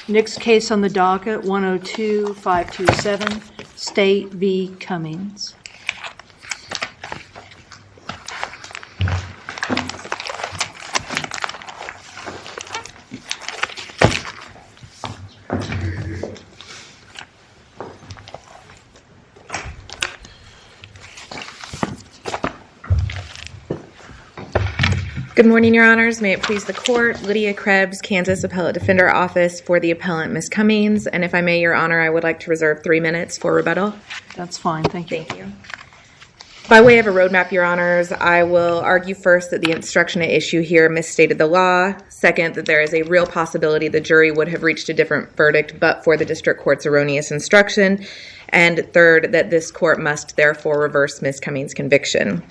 Next case on the docket, 102-527, State v. Cummings. Good morning, Your Honors. May it please the Court. Lydia Krebs, Kansas Appellate Defender Office for the appellant, Ms. Cummings. And if I may, Your Honor, I would like to reserve 3 minutes for rebuttal. That's fine. Thank you. Thank you. By way of a roadmap, Your Honors, I will argue first that the instruction at issue here misstated the law. Second, that there is a real possibility the jury would have reached a different verdict but for the district court's erroneous instruction. And third, that this court must therefore reverse Ms. Cummings' conviction.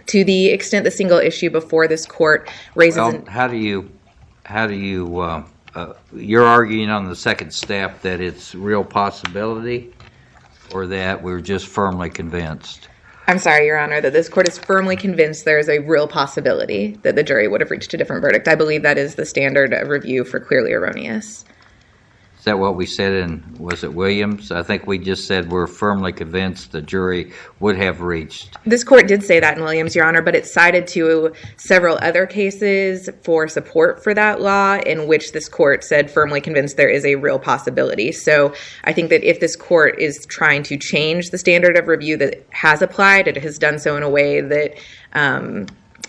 To the extent the single issue before this court raises... Well, you're arguing on the second step that it's real possibility or that we're just firmly convinced? I'm sorry, Your Honor, that this court is firmly convinced there is a real possibility that the jury would have reached a different verdict. I believe that is the standard of review for clearly erroneous. Is that what we said in, was it Williams? I think we just said we're firmly convinced the jury would have reached. This court did say that in Williams, Your Honor, but it cited to several other cases for support for that law in which this court said firmly convinced there is a real possibility. So I think that if this court is trying to change the standard of review that has applied, it has done so in a way that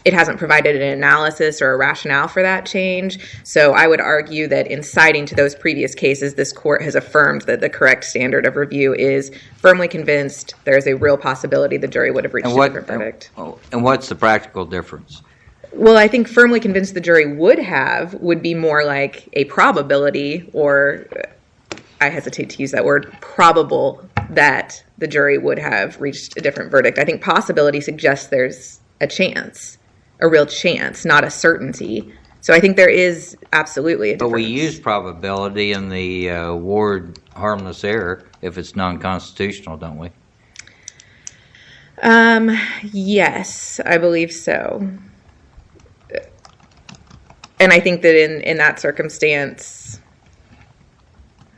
it hasn't provided an analysis or a rationale for that change. So I would argue that in citing to those previous cases, this court has affirmed that the correct standard of review is firmly convinced there is a real possibility the jury would have reached a different verdict. And what's the practical difference? Well, I think firmly convinced the jury would be more like a probability, or I hesitate to use that word, probable that the jury would have reached a different verdict. I think possibility suggests there's a chance. A real chance, not a certainty. So I think there is absolutely a difference. But we use probability in the Ward harmless error if it's non-constitutional, don't we? Yes, I believe so. And I think that in that circumstance,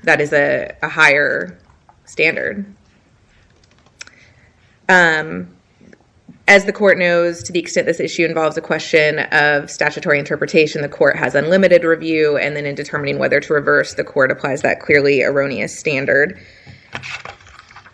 that is a higher standard. As the court knows, to the extent this issue involves a question of statutory interpretation, the court has unlimited review, and then in determining whether to reverse, the court applies that clearly erroneous standard.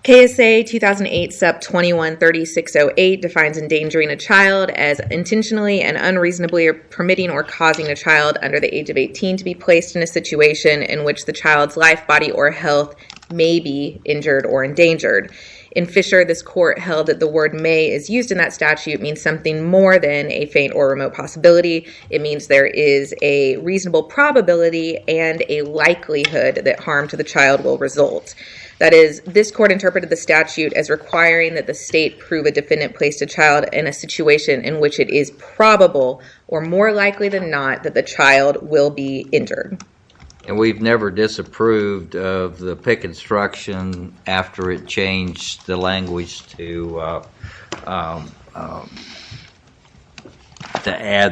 KSA 2008 Sup 213608 defines endangering a child as intentionally and unreasonably permitting or causing a child under the age of 18 to be placed in a situation in which the child's life, body, or health may be injured or endangered. In Fisher, this court held that the word may is used in that statute means something more than a faint or remote possibility. It means there is a reasonable probability and a likelihood that harm to the child will result. That is, this court interpreted the statute as requiring that the state prove a defendant placed a child in a situation in which it is probable or more likely than not that the child will be injured. And we've never disapproved of the Pick instruction after it changed the language to add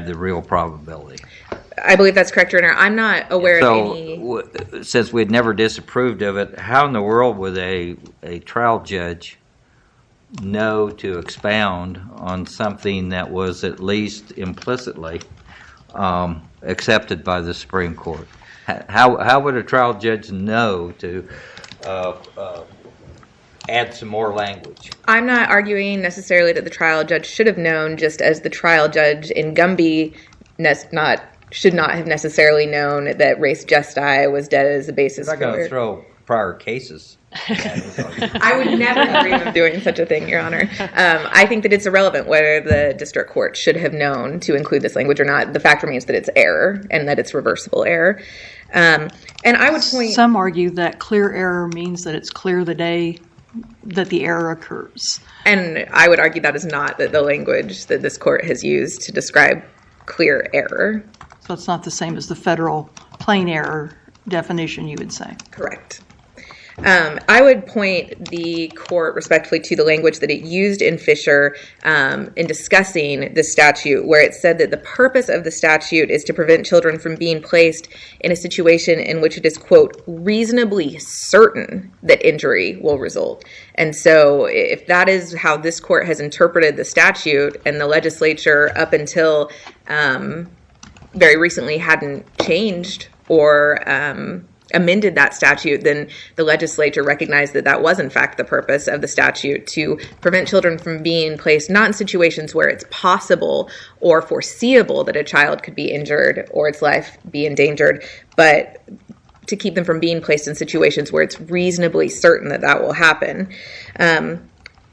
the real probability. I believe that's correct, Your Honor. I'm not aware of any... Since we'd never disapproved of it, how in the world would a trial judge know to expound on something that was at least implicitly accepted by the Supreme Court? How would a trial judge know to add some more language? I'm not arguing necessarily that the trial judge should have known, just as the trial judge in Gumby should not have necessarily known that res gestae was dead as a basis for... I'm not going to throw prior cases. I would never dream of doing such a thing, Your Honor. I think that it's irrelevant whether the district court should have known to include this language or not. The fact remains that it's error and that it's reversible error. And I would point... Some argue that clear error means that it's clear the day that the error occurs. And I would argue that is not the language that this court has used to describe clear error. So it's not the same as the federal plain error definition, you would say. Correct. I would point the court respectfully to the language that it used in Fisher in discussing the statute, where it said that the purpose of the statute is to prevent children from being placed in a situation in which it is, quote, reasonably certain that injury will result. And so if that is how this court has interpreted the statute, and the legislature up until very recently hadn't changed or amended that statute, then the legislature recognized that that was in fact the purpose of the statute, to prevent children from being placed not in situations where it's possible or foreseeable that a child could be injured or its life be endangered, but to keep them from being placed in situations where it's reasonably certain that that will happen.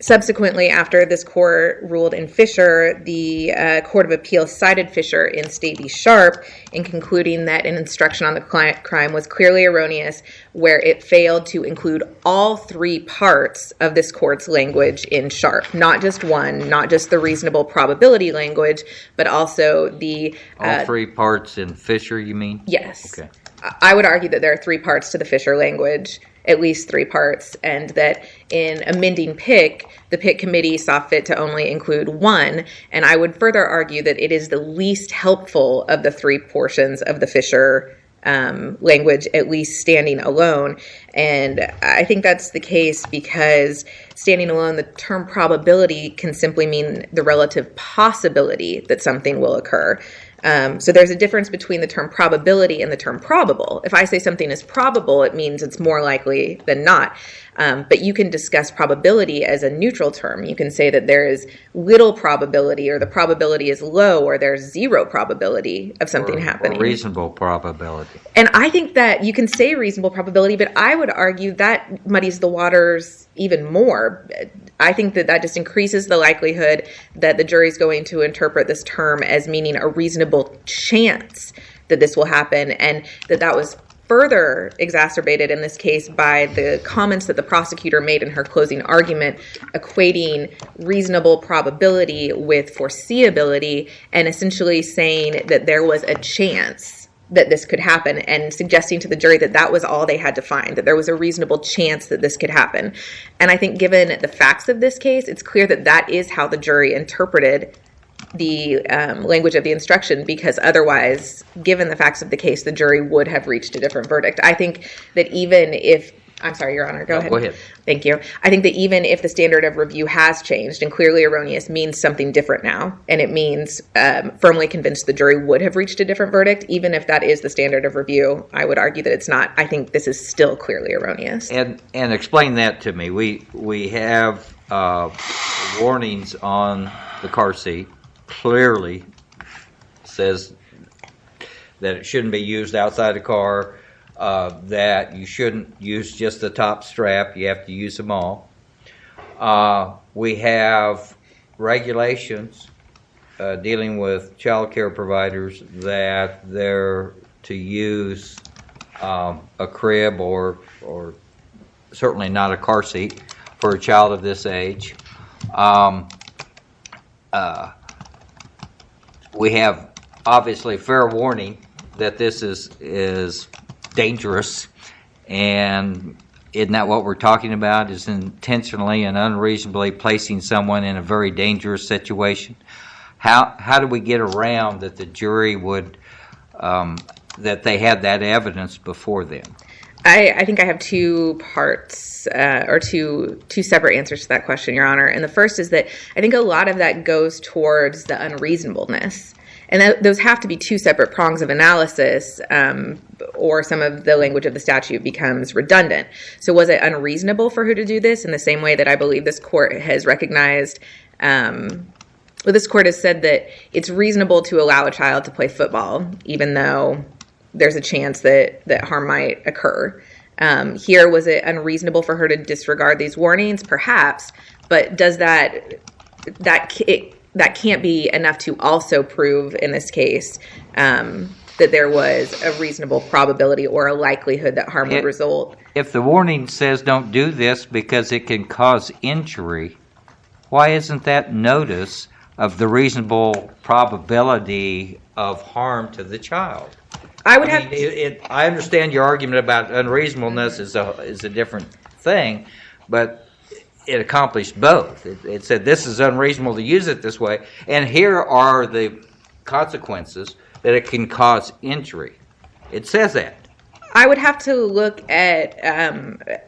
Subsequently, after this court ruled in Fisher, the Court of Appeals cited Fisher in State v. Sharp in concluding that an instruction on the crime was clearly erroneous, where it failed to include all three parts of this court's language in Sharp. Not just one, not just the reasonable probability language, but also the... all three parts in Fisher, you mean? Yes. Okay. I would argue that there are three parts to the Fisher language, at least three parts, and that in amending PIC, the PIC committee saw fit to only include one, and I would further argue that it is the least helpful of the three portions of the Fisher language, at least standing alone. And I think that's the case because standing alone, the term probability can simply mean the relative possibility that something will occur. So there's a difference between the term probability and the term probable. If I say something is probable, it means it's more likely than not. But you can discuss probability as a neutral term. You can say that there is little probability, or the probability is low, or there's zero probability of something happening. Or reasonable probability. And I think that you can say reasonable probability, but I would argue that muddies the waters even more. I think that that just increases the likelihood that the jury is going to interpret this term as meaning a reasonable chance that this will happen, and that was further exacerbated in this case by the comments that the prosecutor made in her closing argument, equating reasonable probability with foreseeability, and essentially saying that there was a chance that this could happen, and suggesting to the jury that that was all they had to find, that there was a reasonable chance that this could happen. And I think given the facts of this case, it's clear that that is how the jury interpreted the language of the instruction, because otherwise, given the facts of the case, the jury would have reached a different verdict. I think that even if... I'm sorry, Your Honor, go ahead. Go ahead. Thank you. I think that even if the standard of review has changed, and clearly erroneous means something different now, and it means firmly convinced the jury would have reached a different verdict, even if that is the standard of review, I would argue that it's not. I think this is still clearly erroneous. And explain that to me. We have warnings on the car seat. Clearly says that it shouldn't be used outside the car, that you shouldn't use just the top strap, you have to use them all. We have regulations dealing with child care providers that they're to use a crib or certainly not a car seat for a child of this age. We have obviously fair warning that this is dangerous, and isn't that what we're talking about, is intentionally and unreasonably placing someone in a very dangerous situation? How do we get around that the jury would, that they had that evidence before them? I think I have two parts, or two separate answers to that question, Your Honor. And the first is that I think a lot of that goes towards the unreasonableness. And those have to be two separate prongs of analysis, or some of the language of the statute becomes redundant. So was it unreasonable for her to do this in the same way that I believe this court has recognized? This court has said that it's reasonable to allow a child to play football, even though there's a chance that harm might occur. Here, was it unreasonable for her to disregard these warnings? Perhaps, but does that can't be enough to also prove in this case that there was a reasonable probability or a likelihood that harm would result. If the warning says don't do this because it can cause injury, why isn't that notice of the reasonable probability of harm to the child? I would I have. mean, I understand your argument about unreasonableness is a different thing, but it accomplished both. It said this is unreasonable to use it this way, and here are the consequences that it can cause injury. It says that. I would have to look at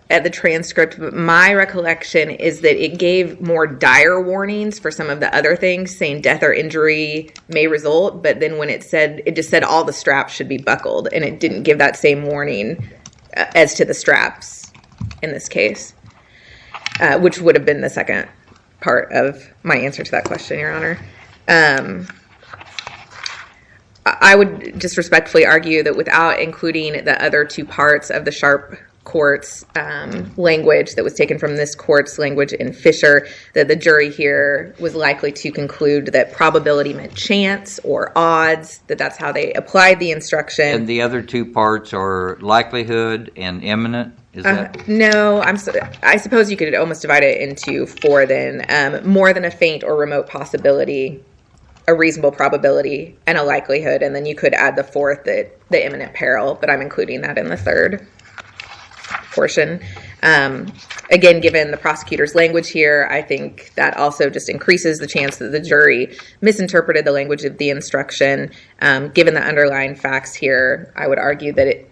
the transcript, but my recollection is that it gave more dire warnings for some of the other things, saying death or injury may result. But then when it just said all the straps should be buckled, and it didn't give that same warning as to the straps in this case, which would have been the second part of my answer to that question, Your Honor. I would just respectfully argue that without including the other two parts of the Sharp court's language that was taken from this court's language in Fisher, that the jury here was likely to conclude that probability meant chance or odds, that's how they applied the instruction. And the other two parts are likelihood and imminent? Is that? No, I suppose you could almost divide it into four then. More than a faint or remote possibility, a reasonable probability, and a likelihood, and then you could add the fourth, the imminent peril, but I'm including that in the third portion. Again, given the prosecutor's language here, I think that also just increases the chance that the jury misinterpreted the language of the instruction. Given the underlying facts here, I would argue that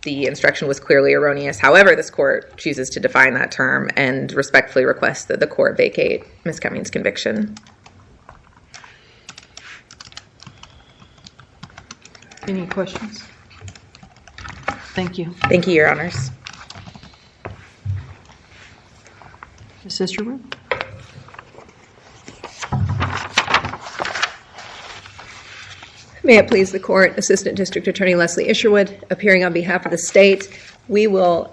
the instruction was clearly erroneous. However, this court chooses to define that term and respectfully requests that the court vacate Ms. Cummings' conviction. Any questions? Thank you. Thank you, Your Honors. Ms. Sisterwood? May it please the Court, Assistant District Attorney Leslie Isherwood, appearing on behalf of the state. We will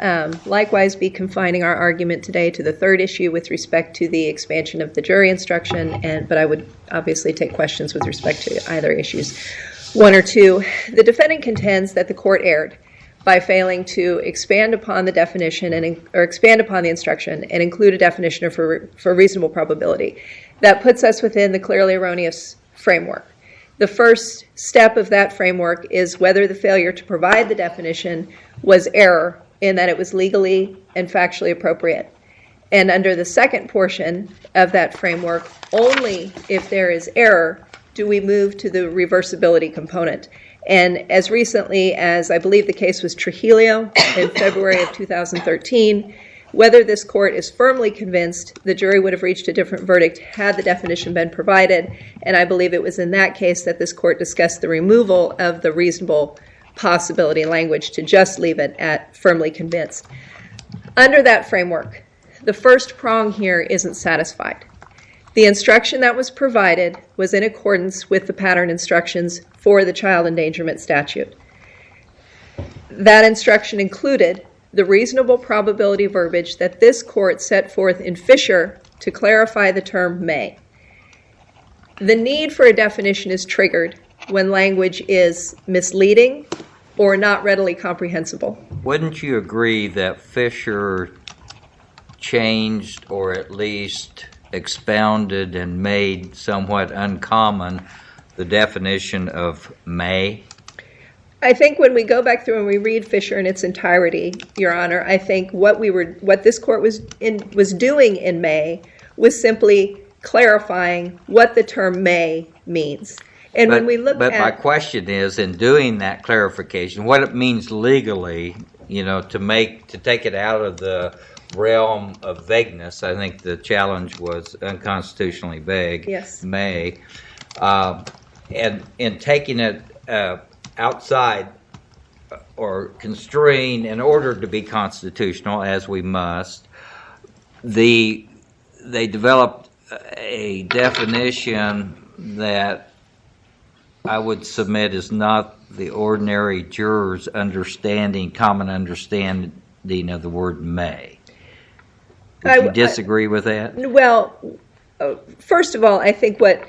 likewise be confining our argument today to the third issue with respect to the expansion of the jury instruction, but I would obviously take questions with respect to either issues. One or two. The defendant contends that the court erred by failing to expand upon the definition or expand upon the instruction and include a definition for reasonable probability. That puts us within the clearly erroneous framework. The first step of that framework is whether the failure to provide the definition was error in that it was legally and factually appropriate. And under the second portion of that framework, only if there is error do we move to the reversibility component. And as recently as I believe the case was Trujillo in February of 2013, whether this court is firmly convinced the jury would have reached a different verdict had the definition been provided. And I believe it was in that case that this court discussed the removal of the reasonable possibility language to just leave it at firmly convinced. Under that framework, the first prong here isn't satisfied. The instruction that was provided was in accordance with the pattern instructions for the child endangerment statute. That instruction included the reasonable probability verbiage that this court set forth in Fisher to clarify the term may. The need for a definition is triggered when language is misleading or not readily comprehensible. Wouldn't you agree that Fisher changed or at least expounded and made somewhat uncommon the definition of may? I think when we go back through and we read Fisher in its entirety, Your Honor, I think what this court was doing in May was simply clarifying what the term may means. And when we look but my question is, in doing that clarification, what it means legally, to take it out of the realm of vagueness. I think the challenge was unconstitutionally vague. Yes. May. And in taking it outside or construing in order to be constitutional, as we must, they developed a definition that I would submit is not the ordinary juror's common understanding of the word may. Would you disagree with that? Well, first of all, I think what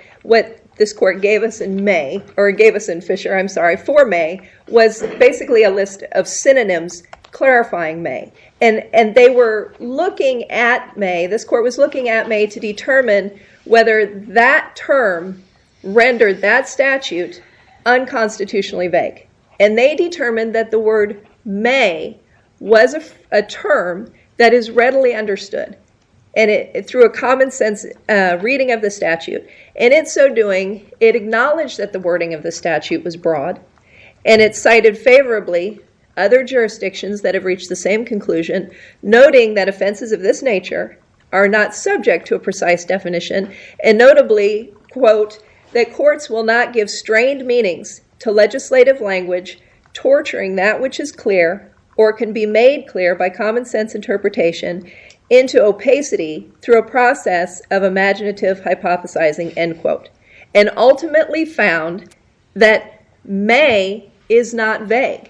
this court gave us in May, or gave us in Fisher, for May, was basically a list of synonyms clarifying may. And they were looking at may, this court was looking at may to determine whether that term rendered that statute unconstitutionally vague. And they determined that the word may was a term that is readily understood, and it through a common sense reading of the statute. And in so doing, it acknowledged that the wording of the statute was broad, and it cited favorably other jurisdictions that have reached the same conclusion, noting that offenses of this nature are not subject to a precise definition, and notably, quote, that courts will not give strained meanings to legislative language, torturing that which is clear or can be made clear by common sense interpretation into opacity through a process of imaginative hypothesizing, end quote. And ultimately found that may is not vague.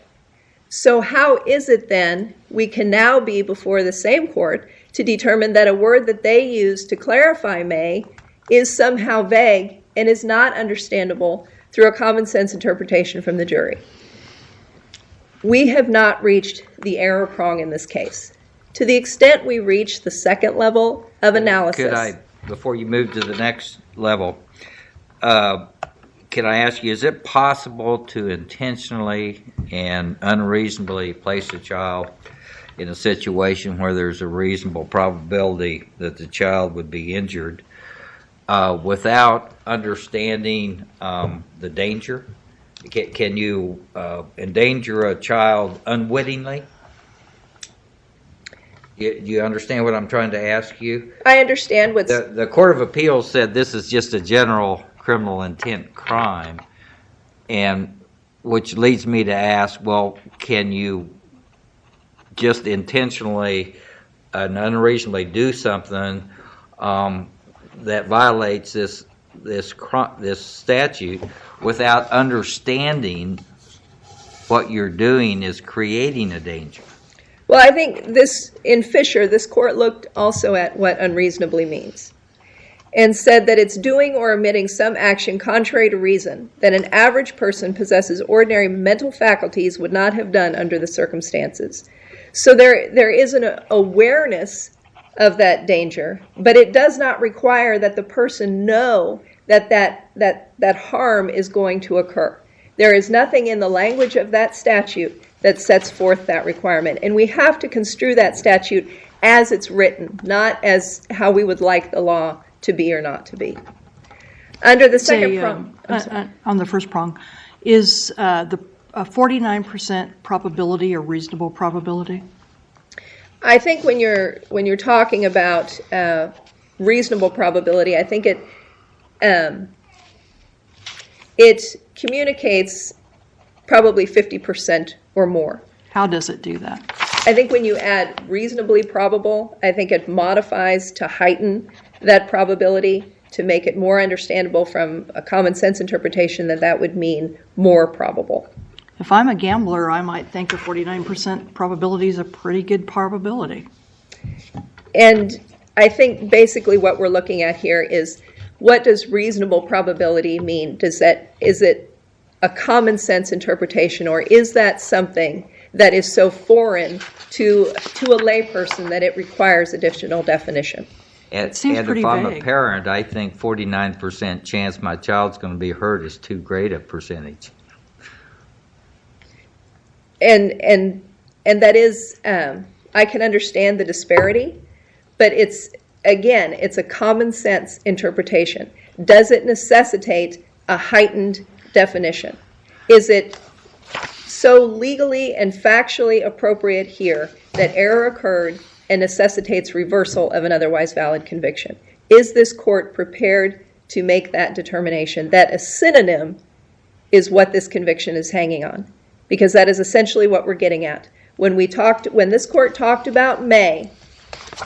So how is it then we can now be before the same court to determine that a word that they use to clarify may is somehow vague and is not understandable through a common sense interpretation from the jury? We have not reached the error prong in this case. To the extent we reach the second level of analysis. Could I, before you move to the next level, can I ask you, is it possible to intentionally and unreasonably place a child in a situation where there's a reasonable probability that the child would be injured without understanding the danger? Can you endanger a child unwittingly? Do you understand what I'm trying to ask you? I understand what's... The Court of Appeals said this is just a general criminal intent crime, and which leads me to ask, well, can you just intentionally and unreasonably do something that violates this statute without understanding what you're doing is creating a danger? Well, I think in Fisher, this court looked also at what unreasonably means and said that it's doing or omitting some action contrary to reason that an average person possesses ordinary mental faculties would not have done under the circumstances. So there is an awareness of that danger, but it does not require that the person know that harm is going to occur. There is nothing in the language of that statute that sets forth that requirement. And we have to construe that statute as it's written, not as how we would like the law to be or not to be. Under the second prong... on the first prong, is the 49% probability a reasonable probability? I think when you're talking about reasonable probability, I think it communicates probably 50% or more. How does it do that? I think when you add reasonably probable, I think it modifies to heighten that probability to make it more understandable from a common sense interpretation that would mean more probable. If I'm a gambler, I might think a 49% probability is a pretty good probability. And I think basically what we're looking at here is, what does reasonable probability mean? Is it a common sense interpretation, or is that something that is so foreign to a layperson that it requires additional definition? And seems pretty if I'm vague. a parent, I think 49% chance my child's going to be hurt is too great a percentage. And that is, I can understand the disparity, but it's a common sense interpretation. Does it necessitate a heightened definition? Is it so legally and factually appropriate here that error occurred and necessitates reversal of an otherwise valid conviction? Is this court prepared to make that determination that a synonym is what this conviction is hanging on? Because that is essentially what we're getting at. When this court talked about may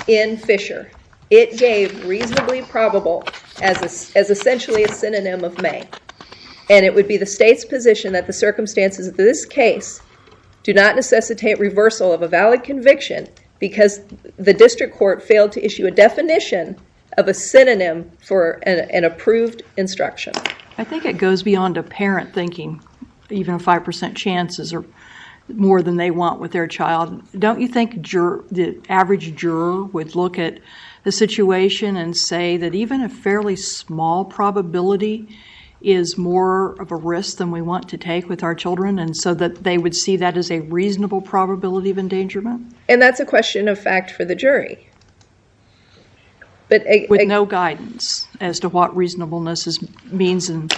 in Fisher, it gave reasonably probable as essentially a synonym of may. And it would be the state's position that the circumstances of this case do not necessitate reversal of a valid conviction because the district court failed to issue a definition of a synonym for an approved instruction. I think it goes beyond a parent thinking even a 5% chances are more than they want with their child. Don't you think the average juror would look at the situation and say that even a fairly small probability is more of a risk than we want to take with our children, and so that they would see that as a reasonable probability of endangerment? And that's a question of fact for the jury. But With no guidance as to what reasonableness means in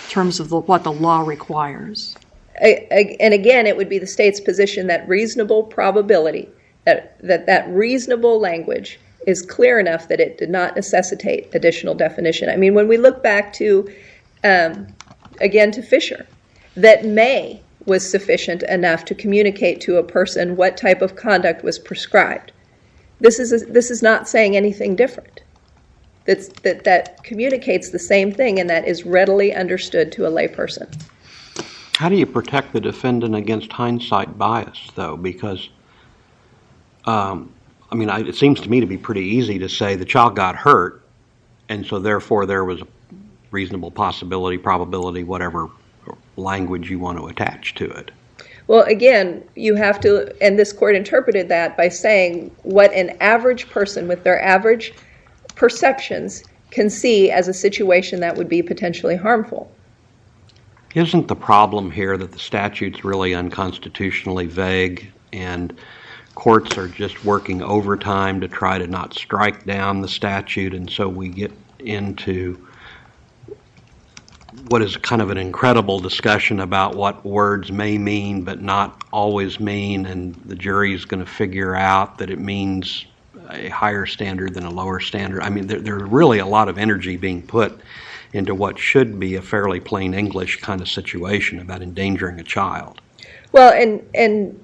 terms of what the law requires. And again, it would be the state's position that reasonable probability, that reasonable language is clear enough that it did not necessitate additional definition. I mean, when we look back to, again, to Fisher, that may was sufficient enough to communicate to a person what type of conduct was prescribed. This is not saying anything different. That communicates the same thing, and that is readily understood to a layperson. How do you protect the defendant against hindsight bias, though? Because, it seems to me to be pretty easy to say the child got hurt, and so therefore there was a reasonable possibility, probability, whatever language you want to attach to it. Well, again, you have to, and this court interpreted that by saying what an average person with their average perceptions can see as a situation that would be potentially harmful. Isn't the problem here that the statute's really unconstitutionally vague and courts are just working overtime to try to not strike down the statute, and so we get into what is kind of an incredible discussion about what words may mean but not always mean, and the jury is going to figure out that it means a higher standard than a lower standard. I mean, there's really a lot of energy being put into what should be a fairly plain English kind of situation about endangering a child. Well, and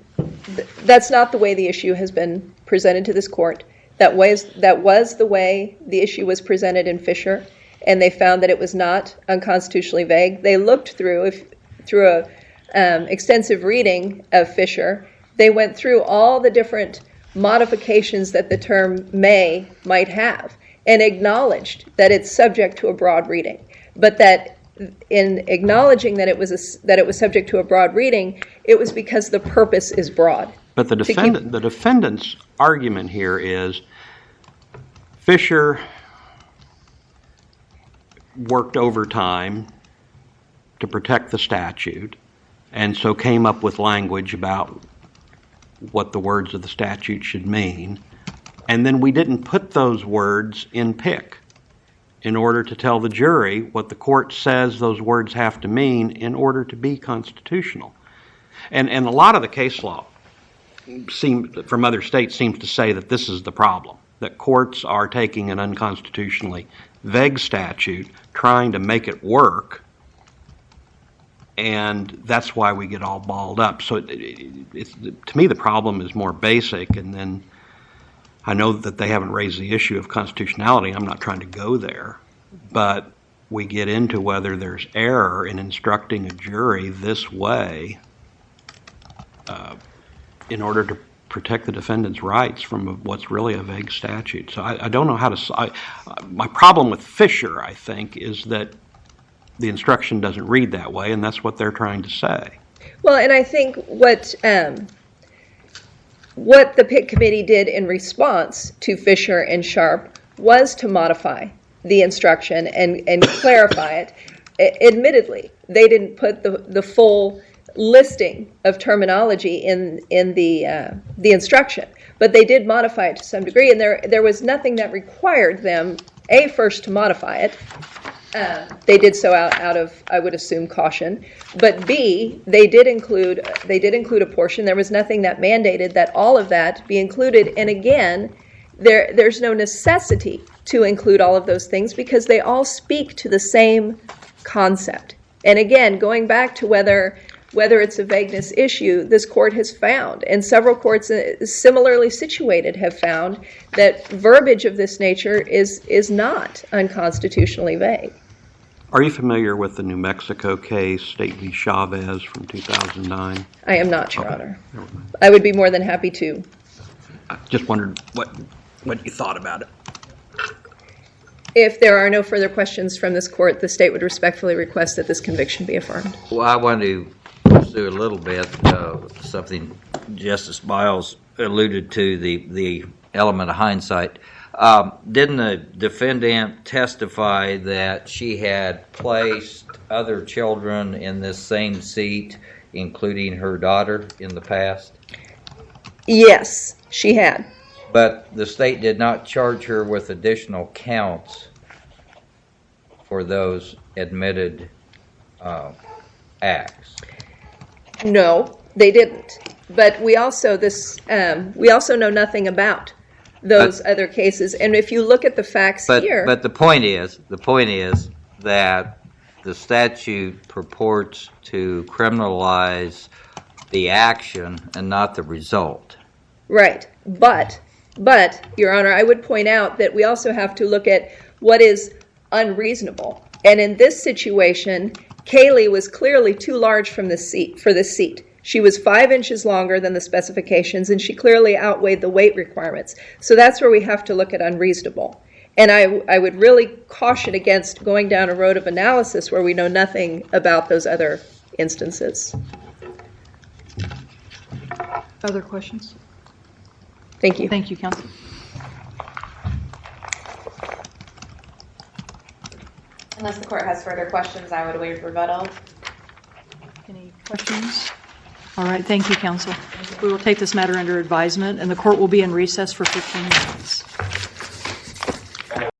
that's not the way the issue has been presented to this court. That was the way the issue was presented in Fisher, and they found that it was not unconstitutionally vague. They looked through a extensive reading of Fisher. They went through all the different modifications that the term might have, and acknowledged that it's subject to a broad reading, but that in acknowledging that it was subject to a broad reading, it was because the purpose is broad. But the defendant's argument here is Fisher worked overtime to protect the statute, and so came up with language about what the words of the statute should mean. And then we didn't put those words in PIC in order to tell the jury what the court says those words have to mean in order to be constitutional. And a lot of the case law from other states seems to say that this is the problem, that courts are taking an unconstitutionally vague statute, trying to make it work, and that's why we get all balled up. So to me, the problem is more basic, and then I know that they haven't raised the issue of constitutionality. I'm not trying to go there, but we get into whether there's error in instructing a jury this way in order to protect the defendant's rights from what's really a vague statute. So I don't know how to... my problem with Fisher, I think, is that the instruction doesn't read that way, and that's what they're trying to say. Well, and I think what the PIC committee did in response to Fisher and Sharp was to modify the instruction and clarify it. Admittedly, they didn't put the full listing of terminology in the instruction, but they did modify it to some degree, and there was nothing that required them, A, first to modify it. They did so out of, I would assume, caution. But B, they did include a portion. There was nothing that mandated that all of that be included. And again, there's no necessity to include all of those things because they all speak to the same concept. And again, going back to whether it's a vagueness issue, this court has found, and several courts similarly situated have found, that verbiage of this nature is not unconstitutionally vague. Are you familiar with the New Mexico case, State v. Chavez from 2009? I am not, Your Honor. I would be more than happy to. I just wondered what you thought about it. If there are no further questions from this court, the state would respectfully request that this conviction be affirmed. Well, I want to pursue a little bit something Justice Biles alluded to, the element of hindsight. Didn't the defendant testify that she had placed other children in this same seat, including her daughter, in the past? Yes, she had. But the state did not charge her with additional counts for those admitted acts. No, they didn't. But we also know nothing about those other cases. And if you look at the facts here, But the point is that the statute purports to criminalize the action and not the result. right. But Your Honor, I would point out that we also have to look at what is unreasonable. And in this situation, Kaylee was clearly too large for this seat. She was 5 inches longer than the specifications, and she clearly outweighed the weight requirements. So that's where we have to look at unreasonable. And I would really caution against going down a road of analysis where we know nothing about those other instances. Other questions? Thank you. Thank you, Counsel. Unless the court has further questions, I would waive rebuttal. Any questions? All right, thank you, Counsel. We will take this matter under advisement, and the court will be in recess for 15 minutes.